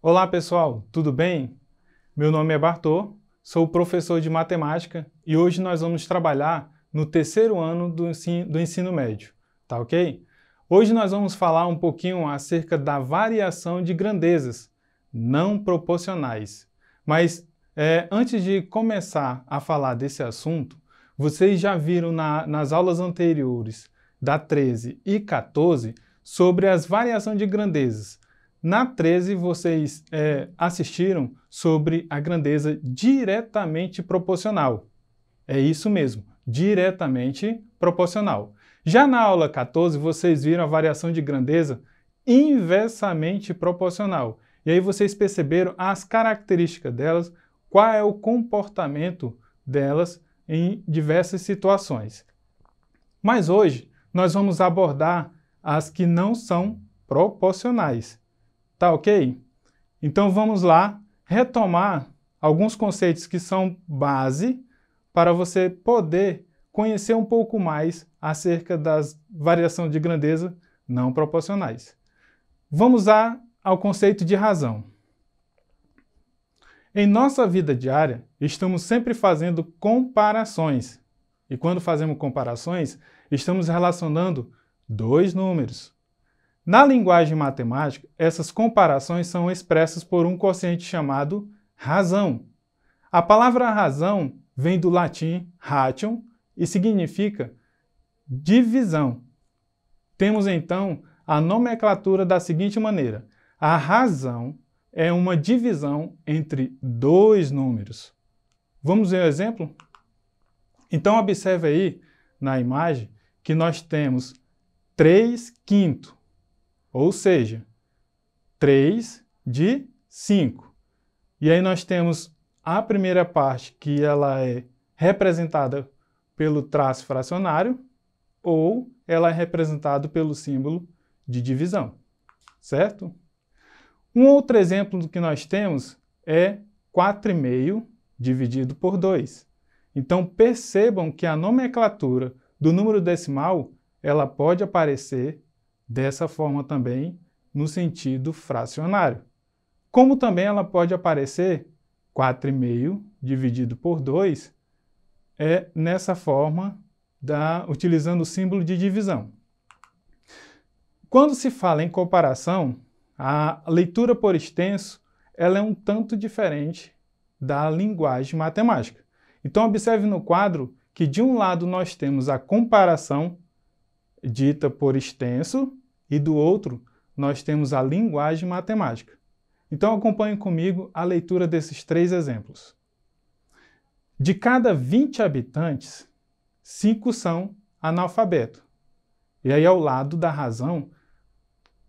Olá pessoal, tudo bem? Meu nome é Bartô, sou professor de matemática e hoje nós vamos trabalhar no terceiro ano do ensino médio, tá ok? Hoje nós vamos falar um pouquinho acerca da variação de grandezas não proporcionais. Mas antes de começar a falar desse assunto, vocês já viram nas aulas anteriores da 13 e 14 sobre as variações de grandezas. Na 13, vocês assistiram sobre a grandeza diretamente proporcional. É isso mesmo, diretamente proporcional. Já na aula 14, vocês viram a variação de grandeza inversamente proporcional. E aí vocês perceberam as características delas, qual é o comportamento delas em diversas situações. Mas hoje nós vamos abordar as que não são proporcionais. Tá ok? Então vamos lá retomar alguns conceitos que são base para você poder conhecer um pouco mais acerca das variações de grandeza não proporcionais. Vamos ao conceito de razão. Em nossa vida diária, estamos sempre fazendo comparações. E quando fazemos comparações, estamos relacionando dois números. Na linguagem matemática, essas comparações são expressas por um quociente chamado razão. A palavra razão vem do latim ration e significa divisão. Temos então a nomenclatura da seguinte maneira: a razão é uma divisão entre dois números. Vamos ver o exemplo? Então observe aí na imagem que nós temos 3/5. Ou seja, 3 de 5. E aí nós temos a primeira parte que ela é representada pelo traço fracionário ou ela é representada pelo símbolo de divisão, certo? Um outro exemplo do que nós temos é 4,5 dividido por 2. Então percebam que a nomenclatura do número decimal ela pode aparecer dessa forma também no sentido fracionário. Como também ela pode aparecer 4,5 dividido por 2 nessa forma utilizando o símbolo de divisão. Quando se fala em comparação, a leitura por extenso ela é um tanto diferente da linguagem matemática. Então observe no quadro que de um lado nós temos a comparação dita por extenso e do outro nós temos a linguagem matemática. Então acompanhe comigo a leitura desses três exemplos. De cada 20 habitantes, 5 são analfabetos. E aí ao lado da razão,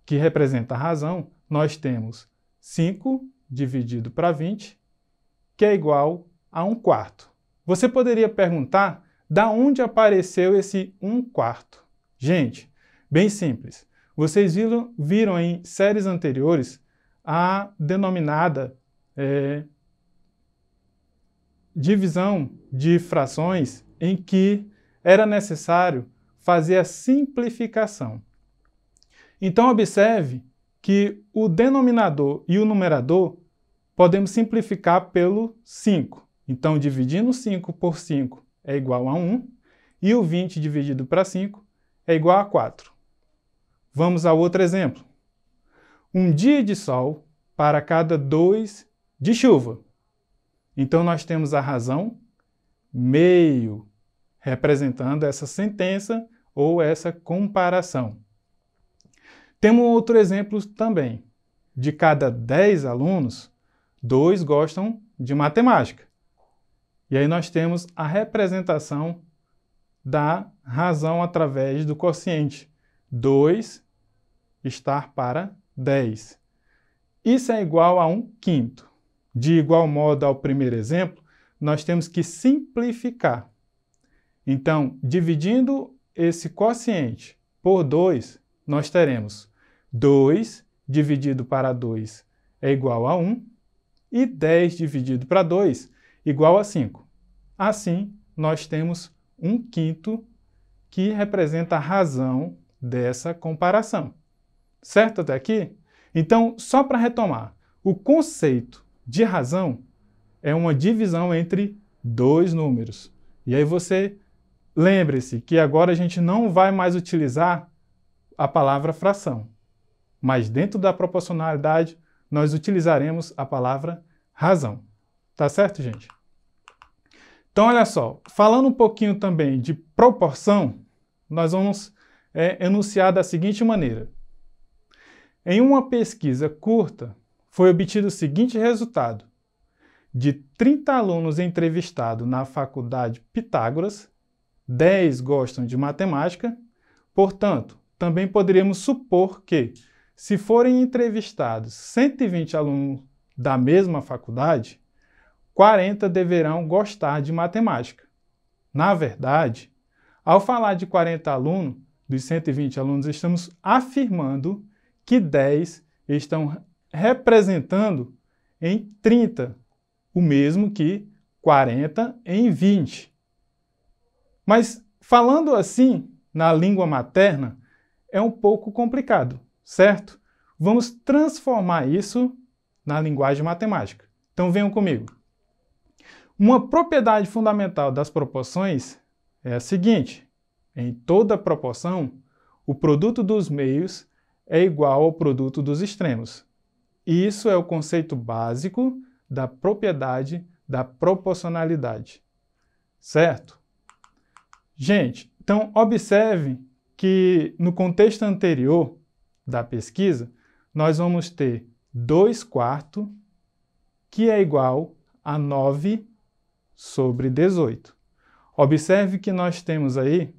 que representa a razão, nós temos 5 dividido para 20, que é igual a 1/4. Você poderia perguntar da onde apareceu esse 1/4? Gente, bem simples. Vocês viram em séries anteriores a denominada divisão de frações em que era necessário fazer a simplificação. Então observe que o denominador e o numerador podemos simplificar pelo 5. Então dividindo 5 por 5 é igual a 1 e o 20 dividido para 5 é igual a 4. Vamos ao outro exemplo. Um dia de sol para cada 2 de chuva. Então nós temos a razão meio, representando essa sentença ou essa comparação. Temos outro exemplo também. De cada 10 alunos, 2 gostam de matemática. E aí nós temos a representação da razão através do quociente. 2 estar para 10. Isso é igual a 1/5. De igual modo ao primeiro exemplo, nós temos que simplificar. Então, dividindo esse quociente por 2, nós teremos 2 dividido para 2 é igual a 1 e 10 dividido para 2 igual a 5. Assim, nós temos 1/5 que representa a razão dessa comparação. Certo até aqui? Então, só para retomar, o conceito de razão é uma divisão entre dois números. E aí você lembre-se que agora a gente não vai mais utilizar a palavra fração, mas dentro da proporcionalidade nós utilizaremos a palavra razão. Tá certo, gente? Então, olha só, falando um pouquinho também de proporção, nós vamos enunciar da seguinte maneira. Em uma pesquisa curta, foi obtido o seguinte resultado. De 30 alunos entrevistados na faculdade Pitágoras, 10 gostam de matemática, portanto, também poderíamos supor que, se forem entrevistados 120 alunos da mesma faculdade, 40 deverão gostar de matemática. Na verdade, ao falar de 40 alunos, dos 120 alunos, estamos afirmando que 10 estão representando em 30, o mesmo que 40 em 20. Mas, falando assim, na língua materna, é um pouco complicado, certo? Vamos transformar isso na linguagem matemática. Então venham comigo. Uma propriedade fundamental das proporções é a seguinte: em toda proporção, o produto dos meios é igual ao produto dos extremos. E isso é o conceito básico da propriedade da proporcionalidade. Certo? Gente, então observe que no contexto anterior da pesquisa, nós vamos ter 2/4, que é igual a 9 sobre 18. Observe que nós temos aí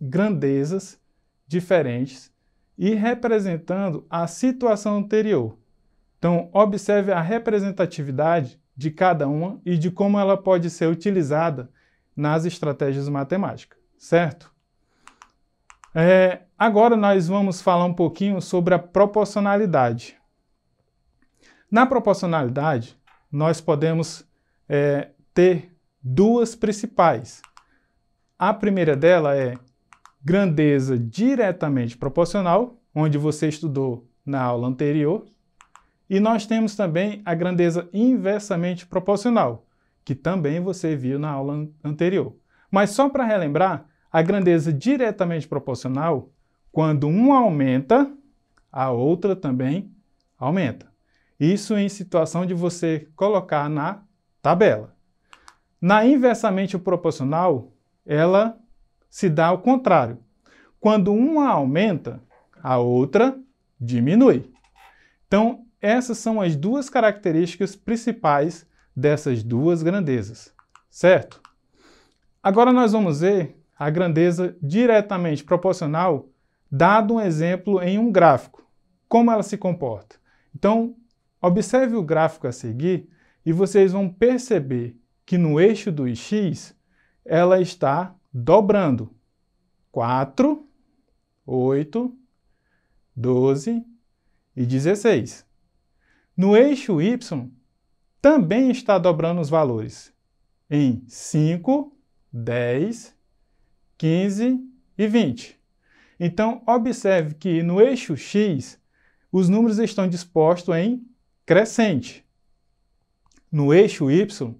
grandezas diferentes e representando a situação anterior. Então, observe a representatividade de cada uma e de como ela pode ser utilizada nas estratégias matemáticas, certo? Agora nós vamos falar um pouquinho sobre a proporcionalidade. Na proporcionalidade, nós podemos ter duas principais. A primeira dela é grandeza diretamente proporcional, onde você estudou na aula anterior. E nós temos também a grandeza inversamente proporcional, que também você viu na aula anterior. Mas só para relembrar, a grandeza diretamente proporcional, quando uma aumenta, a outra também aumenta. Isso em situação de você colocar na tabela. Na inversamente proporcional, ela se dá ao contrário. Quando uma aumenta, a outra diminui. Então, essas são as duas características principais dessas duas grandezas, certo? Agora nós vamos ver a grandeza diretamente proporcional, dado um exemplo em um gráfico. Como ela se comporta? Então, observe o gráfico a seguir e vocês vão perceber que no eixo do x, ela está dobrando. 4, 8, 12 e 16. No eixo y, também está dobrando os valores em 5, 10, 15 e 20. Então, observe que no eixo x, os números estão dispostos em crescente. No eixo y,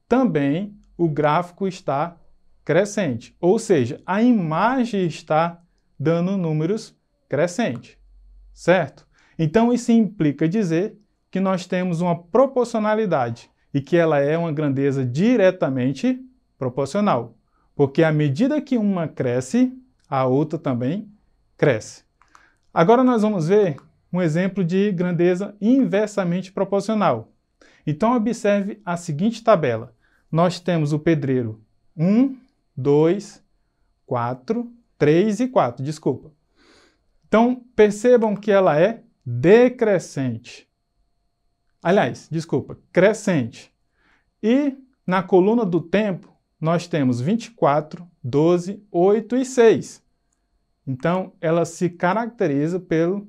também o gráfico está crescente, ou seja, a imagem está dando números crescentes, certo? Então, isso implica dizer que nós temos uma proporcionalidade e que ela é uma grandeza diretamente proporcional, porque à medida que uma cresce, a outra também cresce. Agora nós vamos ver um exemplo de grandeza inversamente proporcional. Então, observe a seguinte tabela. Nós temos o pedreiro 1, 2, 4, 3 e 4, desculpa. Então, percebam que ela é decrescente. Aliás, desculpa, crescente. E na coluna do tempo, nós temos 24, 12, 8 e 6. Então, ela se caracteriza pelo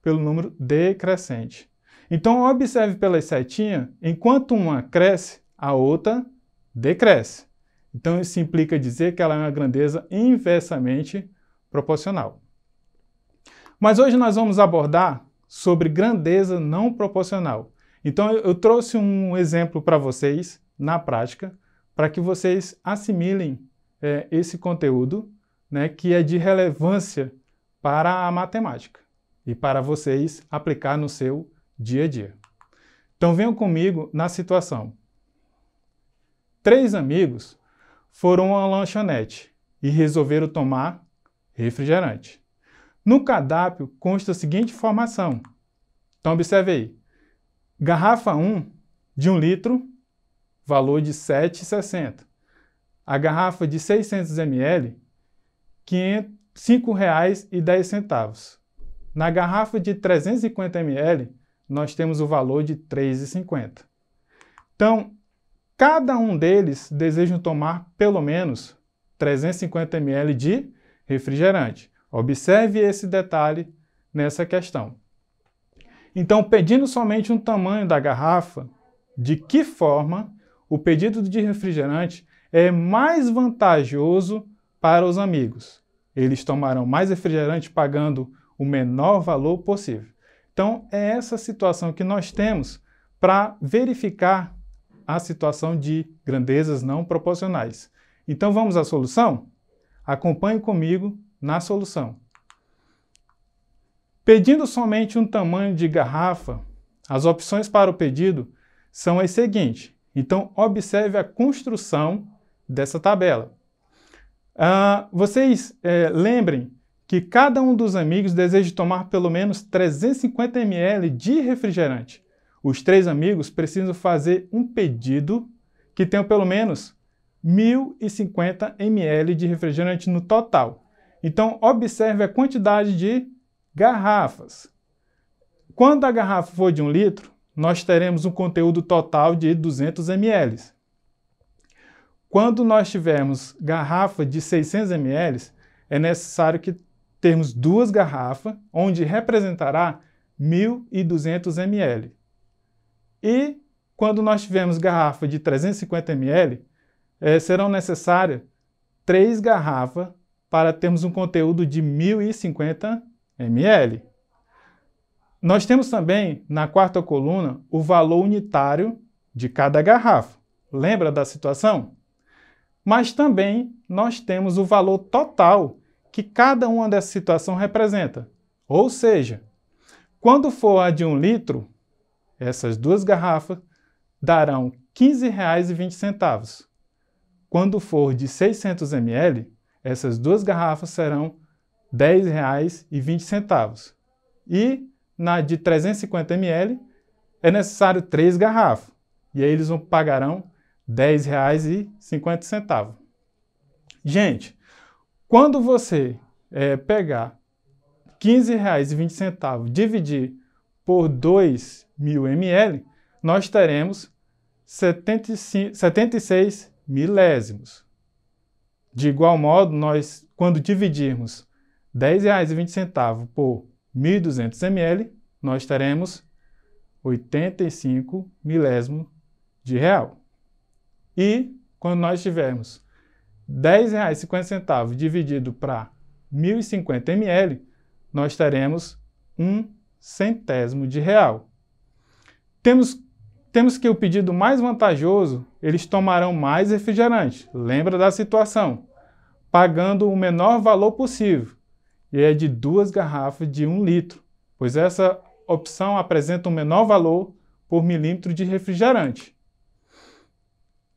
número decrescente. Então, observe pelas setinhas, enquanto uma cresce, a outra decresce. Então, isso implica dizer que ela é uma grandeza inversamente proporcional. Mas hoje nós vamos abordar sobre grandeza não proporcional. Então, eu trouxe um exemplo para vocês, na prática, para que vocês assimilem esse conteúdo, né, que é de relevância para a matemática e para vocês aplicar no seu dia a dia. Então, venham comigo na situação. 3 amigos foram a uma lanchonete e resolveram tomar refrigerante. No cardápio consta a seguinte informação. Então, observe aí. Garrafa 1 de 1 litro, valor de R$ 7,60. A garrafa de 600 ml, R$ 5,10. Na garrafa de 350 ml, nós temos o valor de R$ 3,50. Então, cada um deles deseja tomar pelo menos 350 ml de refrigerante. Observe esse detalhe nessa questão. Então, pedindo somente um tamanho da garrafa, de que forma o pedido de refrigerante é mais vantajoso para os amigos? Eles tomarão mais refrigerante pagando o menor valor possível. Então, é essa situação que nós temos para verificar a situação de grandezas não proporcionais. Então, vamos à solução? Acompanhe comigo na solução. Pedindo somente um tamanho de garrafa, as opções para o pedido são as seguintes. Então, observe a construção dessa tabela. Vocês lembrem que cada um dos amigos deseja tomar pelo menos 350 ml de refrigerante. Os 3 amigos precisam fazer um pedido que tenha pelo menos 1.050 ml de refrigerante no total. Então, observe a quantidade de garrafas. Quando a garrafa for de 1 litro, nós teremos um conteúdo total de 200 ml. Quando nós tivermos garrafa de 600 ml, é necessário que termos 2 garrafas, onde representará 1.200 ml. E quando nós tivermos garrafa de 350 ml, serão necessárias 3 garrafas para termos um conteúdo de 1.050 ml. Nós temos também, na quarta coluna, o valor unitário de cada garrafa. Lembra da situação? Mas também nós temos o valor total que cada uma dessas situações representa. Ou seja, quando for a de 1 litro, essas 2 garrafas darão R$ 15,20. Quando for de 600 ml, essas 2 garrafas serão R$ 10,20. E na de 350 ml é necessário 3 garrafas. E aí eles pagarão R$ 10,50. Gente, quando você pegar R$ 15,20 e dividir por 2.000 ml, nós teremos 76 milésimos. De igual modo, nós, quando dividirmos R$ 10,20 por 1.200 ml, nós teremos 85 milésimos de real. E quando nós tivermos R$ 10,50 dividido para 1.050 ml, nós teremos 1 centésimo de real. Temos que o pedido mais vantajoso, eles tomarão mais refrigerante. Lembra da situação? Pagando o menor valor possível. E é de 2 garrafas de 1 litro, pois essa opção apresenta um menor valor por milímetro de refrigerante.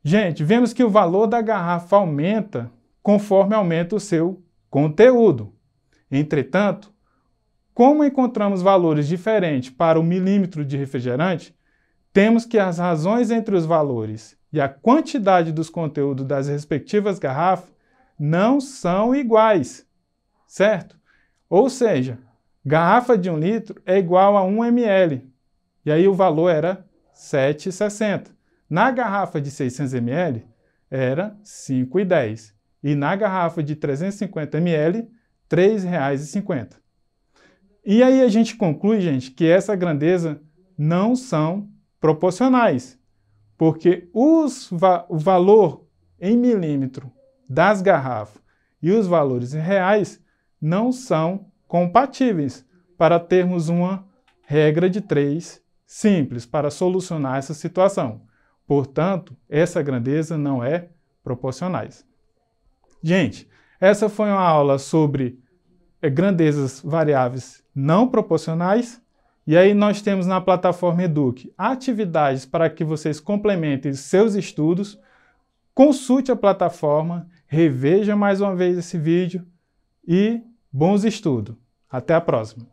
Gente, vemos que o valor da garrafa aumenta conforme aumenta o seu conteúdo. Entretanto, como encontramos valores diferentes para o milímetro de refrigerante, temos que as razões entre os valores e a quantidade dos conteúdos das respectivas garrafas não são iguais, certo? Ou seja, garrafa de 1 litro é igual a 1 ml, e aí o valor era R$ 7,60. Na garrafa de 600 ml era R$ 5,10 e na garrafa de 350 ml, R$ 3,50. E aí a gente conclui, gente, que essa grandeza não são proporcionais, porque o valor em milímetro das garrafas e os valores em reais não são compatíveis para termos uma regra de 3 simples para solucionar essa situação. Portanto, essa grandeza não é proporcionais. Gente, essa foi uma aula sobre grandezas variáveis não proporcionais. E aí nós temos na plataforma Eduque atividades para que vocês complementem seus estudos. Consulte a plataforma, reveja mais uma vez esse vídeo e bons estudos. Até a próxima!